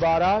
12,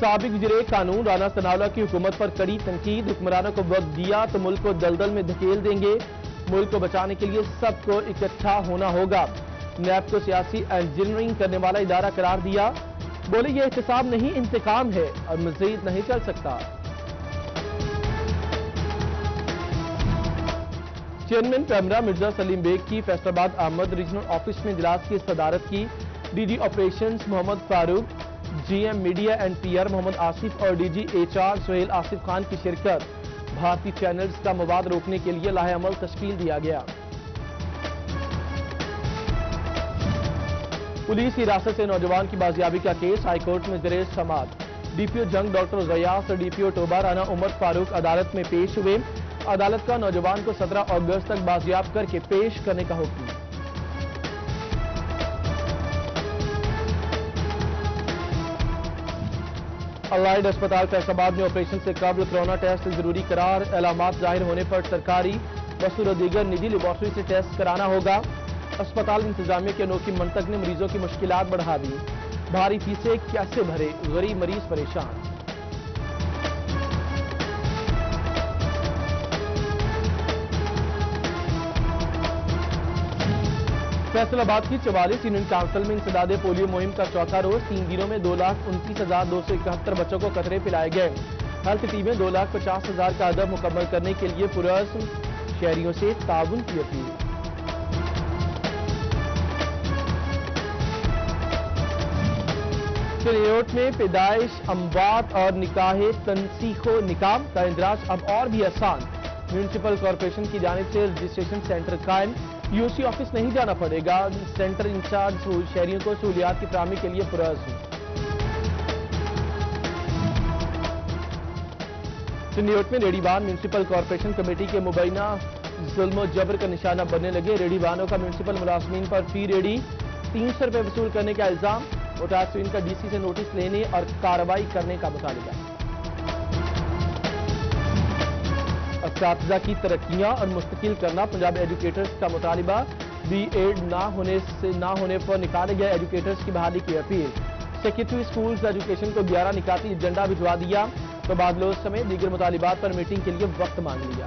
سابق وزیر قانون رانا ثناءاللہ کی حکومت پر کڑی تنقید، حکمرانوں کو وقت دیا تو ملک کو دلدل میں دھکیل دیں گے، ملک کو بچانے کے لیے سب کو اکٹھا ہونا ہوگا۔ نیب کو سیاسی انجینئرنگ کرنے والا ادارہ قرار دیا، بولے یہ احتساب نہیں انتقام ہے اور مزید نہیں چل سکتا۔ چیئرمین پیمرا مرزا سلیم بیگ کی فیصل آباد آمد، ریجنل آفس میں اجلاس کی صدارت کی۔ D G operations Muhammad Farooq, G M media and P R Muhammad Asif اور D G H R Sohail Asif Khan کی شرکت۔ بھارتی چینلز کا مواد روکنے کے لیے لاہے عمل تشکیل دیا گیا۔ پولیس حراست سے نوجوان کی بازیابی کا کیس ہائی کورٹ میں زیر سماعت۔ ڈی پی او جنگ ڈاکٹر ریاض اور ڈی پی او ٹوبہ رانا عمر فاروق عدالت میں پیش ہوئے۔ عدالت کا نوجوان کو 17 اگست تک بازیاب کر کے پیش کرنے کا حکم۔ الائڈ اسپتال فیصل آباد میں آپریشن سے قبل کرونا ٹیسٹ ضروری قرار، علامات ظاہر ہونے پر سرکاری بسوں اور دیگر نجی لیبارٹری سے ٹیسٹ کرانا ہوگا۔ اسپتال انتظامیہ کے انوکھی منطق نے مریضوں کی مشکلات بڑھا دی، بھاری فیسیں کیسے بھرے، غریب مریض پریشان۔ فیصل آباد کی 44 یونین کونسل میں انسداد پولیو مہم کا چوتھا روز، 3 دنوں میں 2,29,271 بچوں کو قطرے پلائے گئے۔ ہیلتھ ٹیمیں 2,50,000 کا ہدف مکمل کرنے کے لیے پرعزم، شہریوں سے تعاون کی اپیل۔ سنیوٹ میں پیدائش، اموات اور نکاح تنسیخ و نکام کا اندراج اب اور بھی آسان، میونسپل کارپوریشن کی جانب سے رجسٹریشن سینٹر قائم، یو سی آفس نہیں جانا پڑے گا، سینٹر انچارج شہریوں کو سہولیات کی فراہمی کے لیے پرعزم۔ سنیوٹ میں ریڑھی وان میونسپل کارپوریشن کمیٹی کے مبینہ ظلم و جبر کا نشانہ بننے لگے۔ ریڑھی وانوں کا میونسپل ملازمین پر فی ریڑھی 300 روپے وصول کرنے کا الزام، متاثرین کا ڈی سی سے نوٹس لینے اور کارروائی کرنے کا مطالبہ۔ اساتذہ کی ترقیاں اور مستقل کرنا پنجاب ایجوکیٹرز کا مطالبہ، بی ایڈ نہ ہونے پر نکالے گئے ایجوکیٹرز کی بحالی کی اپیل۔ سیکریٹری اسکولز ایجوکیشن کو 11 نکاتی ایجنڈا بھجوا دیا، تبادلوں سمیت دیگر مطالبات پر میٹنگ کے لیے وقت مانگ لیا۔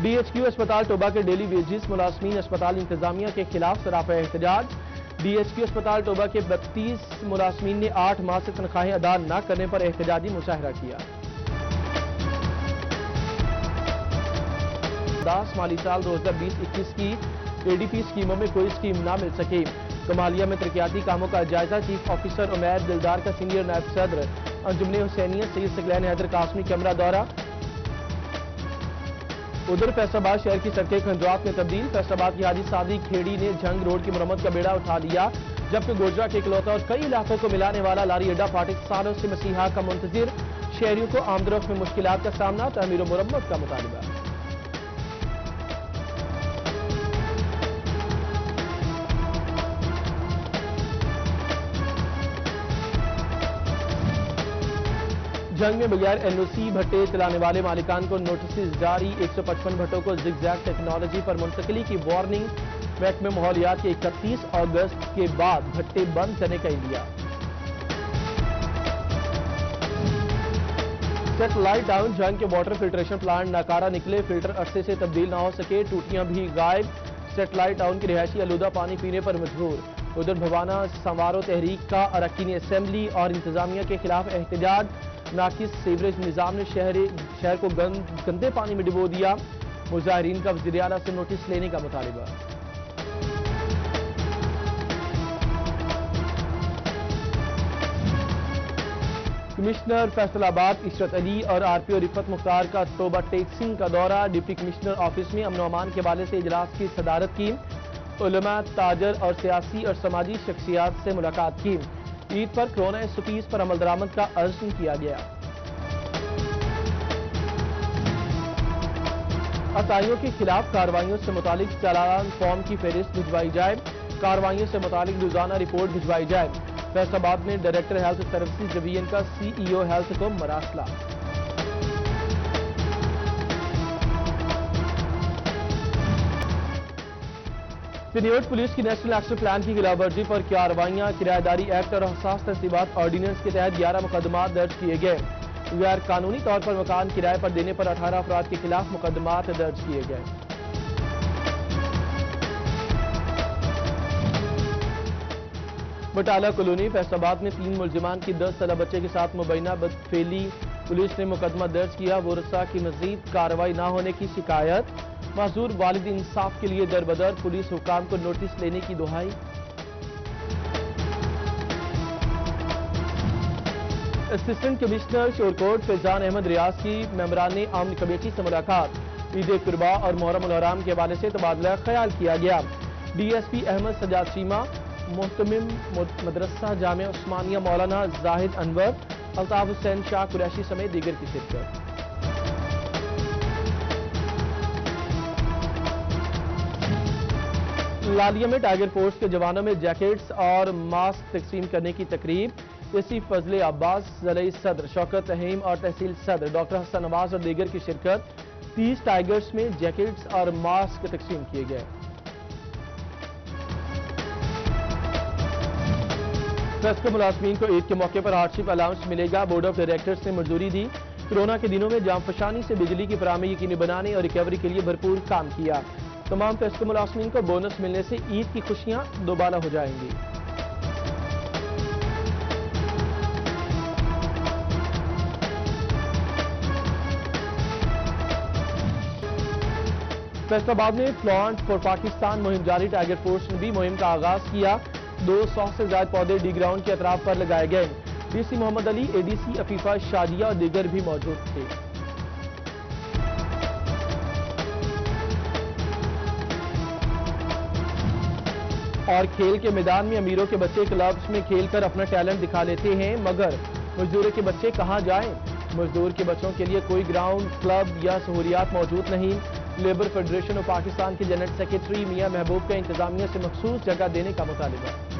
ڈی ایچ کیو اسپتال ٹوبہ کے ڈیلی ویجز ملازمین اسپتال انتظامیہ کے خلاف سراپا احتجاج۔ ڈی ایچ کیو اسپتال ٹوبہ کے 32 ملازمین نے 8 ماہ سے تنخواہیں ادا نہ کرنے پر احتجاجی مظاہرہ کیا۔ 10 مالی سال 2020-21 کی اے ڈی پی اسکیموں میں کوئی اسکیم نہ مل سکی۔ کمالیہ میں ترقیاتی کاموں کا جائزہ، چیف آفیسر عمیر دلدار کا سینئر نائب صدر انجمن حسینیت سید ثقلین حیدر قاسمی کیمرہ دورہ۔ ادھر فیصل آباد شہر کی سڑکیں کھنجوات میں تبدیل، فیصل آباد کی حاجی سعدی کھیڑی نے جھنگ روڈ کی مرمت کا بیڑا اٹھا لیا، جبکہ گوجرا کے اکلوتا اور کئی علاقوں کو ملانے والا لاری اڈا فاٹک سالوں سے مسیحا کا منتظر، شہریوں کو آمد و رفت میں مشکلات کا سامنا، تعمیر و مرمت کا مطالبہ۔ جنگ میں بغیر این او سی بھٹے چلانے والے مالکان کو نوٹسز جاری، 155 بھٹوں کو زگ زیگ ٹیکنالوجی پر منتقلی کی وارننگ، محکمہ ماحولیات کے 31 اگست کے بعد بھٹے بند کرنے کا عندیہ۔ سیٹلائٹ ڈاؤن جنگ کے واٹر فلٹریشن پلانٹ ناکارہ نکلے، فلٹر عرصے سے تبدیل نہ ہو سکے، ٹوٹیاں بھی غائب، سیٹلائٹ ڈاؤن کے رہائشی آلودہ پانی پینے پر مجبور۔ ادھر بھوانا سنوارو تحریک کا اراکین اسمبلی اور انتظامیہ کے خلاف احتجاج، ناقص سیوریج نظام نے شہر کو گندے پانی میں ڈبو دیا، مظاہرین کا وزیر اعلیٰ سے نوٹس لینے کا مطالبہ۔ کمشنر فیصل آباد عشرت علی اور آر پی او رفت مختار کا توبہ ٹیکسنگ کا دورہ، ڈپٹی کمشنر آفس میں امن و امان کے حوالے سے اجلاس کی صدارت کی، علماء، تاجر اور سیاسی اور سماجی شخصیات سے ملاقات کی، عید پر کرونا SOPs پر عمل درآمد کا عزم کیا گیا۔ عطائیوں کے خلاف کارروائیوں سے متعلق چالان فارم کی فہرست بھجوائی جائے، کارروائیوں سے متعلق روزانہ رپورٹ بھجوائی جائے۔ فیصل آباد میں ڈائریکٹر ہیلتھ سروسز ڈویژن کا CEO ہیلتھ کو مراسلہ۔ سنیوٹ پولیس کی نیشنل ایکشن پلان کی خلاف ورزی پر کارروائیاں، کرایہ داری ایکٹ اور حساس تنصیبات آرڈیننس کے تحت 11 مقدمات درج کیے گئے۔ غیر قانونی طور پر مکان کرائے پر دینے پر 18 افراد کے خلاف مقدمات درج کیے گئے۔ بٹالہ کالونی فیصل آباد میں 3 ملزمان کی 10 سالہ بچے کے ساتھ مبینہ بدفعلی، پولیس نے مقدمہ درج کیا۔ ورثاء کی مزید کارروائی نہ ہونے کی شکایت، معذور والد انصاف کے لیے دربدر، پولیس حکام کو نوٹس لینے کی دہائی۔ اسسٹنٹ کمشنر شورکوٹ فیضان احمد ریاض کی ممبران امن کمیٹی سے ملاقات، عید قربا اور محرم الحرام کے حوالے سے تبادلہ خیال کیا گیا۔ D S P Ahmad Sajjad Cheema, محتمم مدرسہ جامعہ عثمانیہ مولانا زاہد انور، الطاف حسین شاہ قریشی سمیت دیگر کی شرکت۔ لالیہ میں ٹائیگر فورس کے جوانوں میں جیکٹس اور ماسک تقسیم کرنے کی تقریب، اسی فضل عباس، ضلعی صدر شوکت رحیم اور تحصیل صدر ڈاکٹر حسن نواز اور دیگر کی شرکت۔ 30 ٹائیگرز میں جیکٹس اور ماسک تقسیم کیے گئے۔ ٹرسٹ کے ملازمین کو عید کے موقع پر ہارڈشپ الاؤنس ملے گا، بورڈ آف ڈائریکٹرز نے منظوری دی۔ کورونا کے دنوں میں جام فشانی سے بجلی کی فراہمی یقینی بنانے اور ریکوری کے لیے بھرپور کام کیا۔ تمام ٹرسٹ کے ملازمین کو بونس ملنے سے عید کی خوشیاں دوبالا ہو جائیں گی۔ فیصل آباد میں پلانٹ فار پاکستان مہم جاری، ٹائیگر فورس نے بھی مہم کا آغاز کیا۔ 200 سے زائد پودے ڈی گراؤنڈ کے اطراف پر لگائے گئے۔ ڈی سی محمد علی، اے ڈی سی عفیفہ شادیہ اور دیگر بھی موجود تھے۔ اور کھیل کے میدان میں امیروں کے بچے کلبز میں کھیل کر اپنا ٹیلنٹ دکھا لیتے ہیں، مگر مزدوروں کے بچے کہاں جائیں؟ مزدور کے بچوں کے لیے کوئی گراؤنڈ، کلب یا سہولیات موجود نہیں۔ لیبر فیڈریشن آف پاکستان کے جنرل سیکرٹری میاں محبوب کا انتظامیہ سے مخصوص جگہ دینے کا مطالبہ۔